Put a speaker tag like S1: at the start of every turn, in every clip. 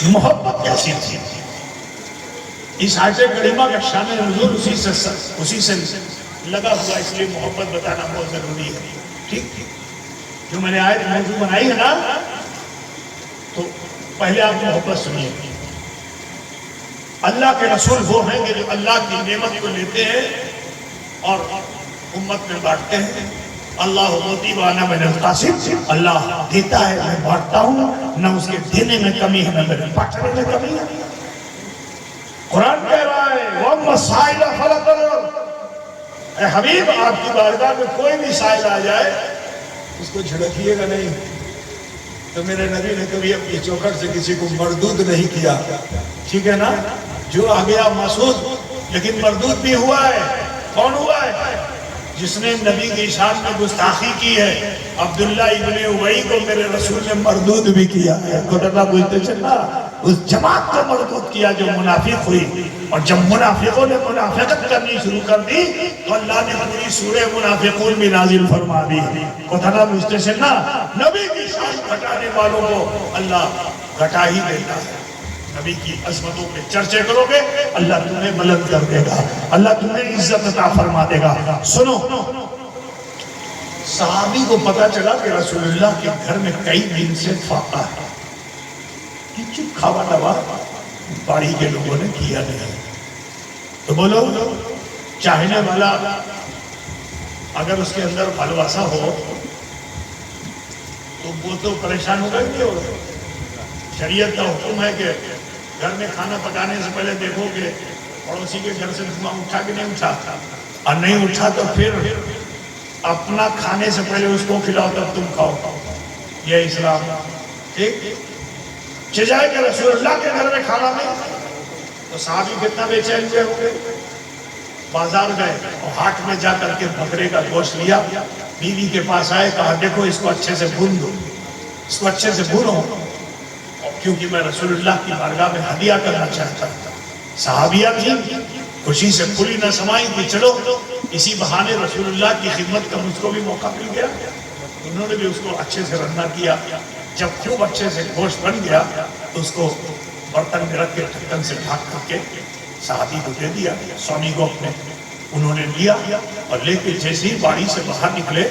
S1: محبت کیسی تھی. اس آیت کریمہ کا شان نزول اسی سے لگا ہوا، اس لیے محبت بتانا بہت ضروری ہے. ٹھیک، جو میں نے آیت موضوع بنائی ہے نا، تو پہلے آپ محبت سنیے. اللہ کے رسول وہ ہیں کہ جو اللہ کی نعمت کو لیتے ہیں اور امت میں بانٹتے ہیں. اللہ موتی وانا من القاسم، اللہ دیتا ہے میں بانٹتا ہوں، نہ اس کے دینے میں کمی ہے نہ میرے بانٹنے میں کمی ہے. قرآن کہہ رہا ہے وَأَمَّا السَّائِلَ فَلَا تَنْهَرْ، اے حبیب آپ کی بارگاہ میں کوئی بھی سائل آ جائے اس کو جھڑکیے گا نہیں. تو میرے نبی نے کبھی اپنی چوکھٹ سے کسی کو مردود نہیں کیا. ٹھیک ہے نا، جو آ گیا مسعود لیکن مردود بھی ہوا ہے. کون ہوا ہے؟ جس نے نبی کی شان میں گستاخی کی ہے. عبداللہ ابن ابی کو میرے رسول نے مردود بھی کیا ہے. کوٹا بولتے چلا اس جماعت کو مردود کیا جو منافق ہوئی، اور جب منافقوں نے منافقت کرنی شروع کر دی تو اللہ نے پوری سورہ منافقون بھی نازل فرما دی. کوٹا بولتے چلا نبی کی شان گھٹانے والوں کو اللہ گھٹا ہی دیتا ہے. نبی کی عظمتوں کے چرچے کرو گے اللہ تمہیں بلند کر دے گا، اللہ تمہیں عزت عطا فرما دے گا. سنو، صحابی کو پتا چلا کہ رسول اللہ کے گھر میں کئی دن سے فاقہ ہے. کچھ کھاوا دوا باڑی کے لوگوں نے کیا نہیں. تو بولو چاہنے والا اگر اس کے اندر بھلواسا ہو تو وہ تو پریشان ہوگا ہی. ہوگا شریعت کا حکم ہے کہ گھر میں کھانا پکانے سے پہلے دیکھو کہ پڑوسی کے گھر سے دھواں اٹھا کہ نہیں اٹھا، اور نہیں اٹھا تو پھر اپنا کھانے سے پہلے اس کو کھلاؤ تب تم کھاؤ. یہ اسلام. ٹھیک، چجائے کہ رسول اللہ کے گھر میں کھانا نہیں. تو صحابی کتنا بے چین ہوئے ہوں گے. بازار گئے اور ہاٹ میں جا کر کے بکرے کا گوشت لیا. بیوی کے پاس آئے، کہا دیکھو اس کو اچھے سے بھون دو، اس کو اچھے سے بھونو، کیونکہ میں رسول اللہ کی بارگاہ میں ہدیہ کرنا چاہتا تھا. صحابیہ بھی خوشی سے پھولی نہ سمائی کہ چلو اسی بہانے رسول اللہ کی خدمت کا مجھ کو بھی موقع مل گیا. انہوں نے بھی اس کو اچھے سے رندہ کیا. جب خوب اچھے سے گوشت بن گیا تو اس کو برتن میں رکھ کے ڈھکن سے ڈھک کر کے صحابی کو دے دیا، سوامی کو اپنے. انہوں نے لیا اور لے کے جیسے ہی باڑی سے باہر نکلے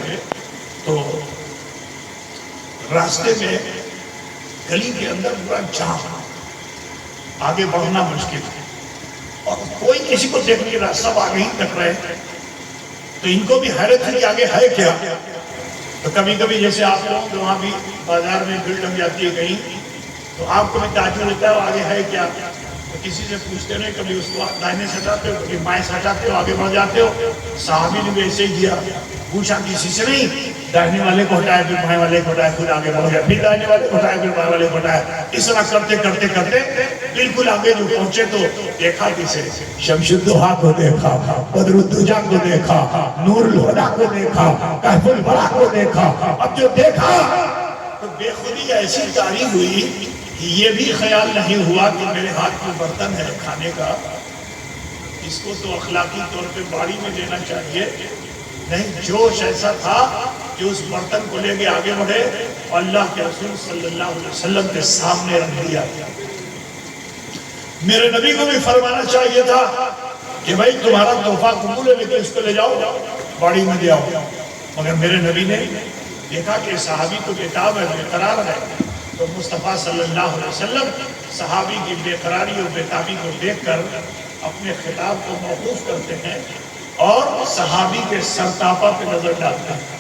S1: تو راستے میں گلی کے اندر پورا جام، آگے بڑھنا مشکل ہے اور کوئی کسی کو دیکھ نہیں رہا، سب آگے ہی تک رہے. تو ان کو بھی حیرت ہے کہ آگے ہے کیا. تو کبھی کبھی جیسے آپ لوگ وہاں بھی بازار میں بھیڑ لگ جاتی ہے کہیں، تو آپ کو بھی تعجب ہوتا ہے آگے ہے کیا. تو کسی سے پوچھتے نہیں، کبھی اس کو دائنے سے ہٹاتے ہو، کبھی بائیں سے ہٹاتے ہو، آگے بڑھ جاتے ہو. صحابی نے بھی ایسے ہی کیا، پوچھا کسی سے نہیں، دائنے والے کو ہٹایا پھر بائیں والے کو ہٹایا، خود آگے بڑھ گیا، پھر دائنے والے کو ہٹایا پھر بائیں والے کو ہٹایا. اس طرح کرتے کرتے کرتے بالکل آگے جو پہنچے تو دیکھا کسے، شمس الضحیٰ کو دیکھا، بدر الدجیٰ کو دیکھا، نور الہدیٰ کو دیکھا، کہف الورا کو دیکھا. اب جو دیکھا تو بے خودی ایسی تاریخ ہوئی کہ یہ بھی خیال نہیں ہوا کہ میرے ہاتھ میں برتن ہے کھانے کا، اس کو تو اخلاقی طور پہ باڑی میں دینا چاہیے. نہیں، جوش ایسا تھا کہ اس برتن کو لے کے آگے بڑھے اور اللہ کے رسول صلی اللہ علیہ وسلم کے سامنے رکھ دیا. میرے نبی کو بھی فرمانا چاہیے تھا کہ بھائی تمہارا تحفہ قبول ہے لیکن اس کو لے جاؤ باڑی میں دے آؤ. مگر میرے نبی نے دیکھا کہ صحابی تو بےتاب ہے، بے قرار ہے. تو مصطفیٰ صلی اللہ علیہ وسلم صحابی کی بے قراری اور بےتابی کو دیکھ کر اپنے خطاب کو موقوف کرتے ہیں اور صحابی کے سرتاپا پہ نظر ڈالتے ہیں.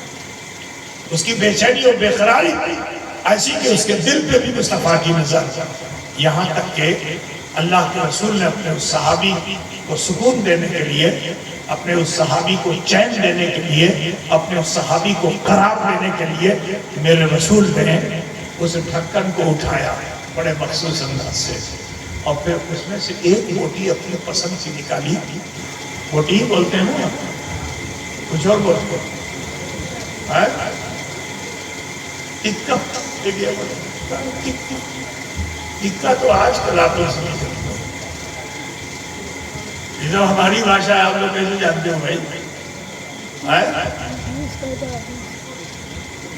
S1: اس کی بے چینی اور بے قراری ایسی کہ اس کے دل پہ بھی مصطفیٰ کی نظر. یہاں تک کہ اللہ کے رسول نے اپنے اس صحابی کو سکون دینے کے لیے، اپنے اس صحابی کو چین دینے کے لیے، اپنے اس صحابی کو قرار دینے کے لیے میرے رسول نے اس ڈھکن کو اٹھایا بڑے مخصوص انداز سے، اور پھر اس میں سے ایک بوٹی اپنی پسند کی نکالی. بوٹی ہی بولتے ہیں نا، کچھ اور بولتے ہیں ٹکا. ٹکا تو آج کل آپ لوگ سمجھ سکتے ہو. یہ جو ہماری بھاشا ہے آپ لوگ کیسے جانتے ہو بھائی؟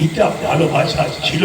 S1: এটা ভালোবাসা ছিল।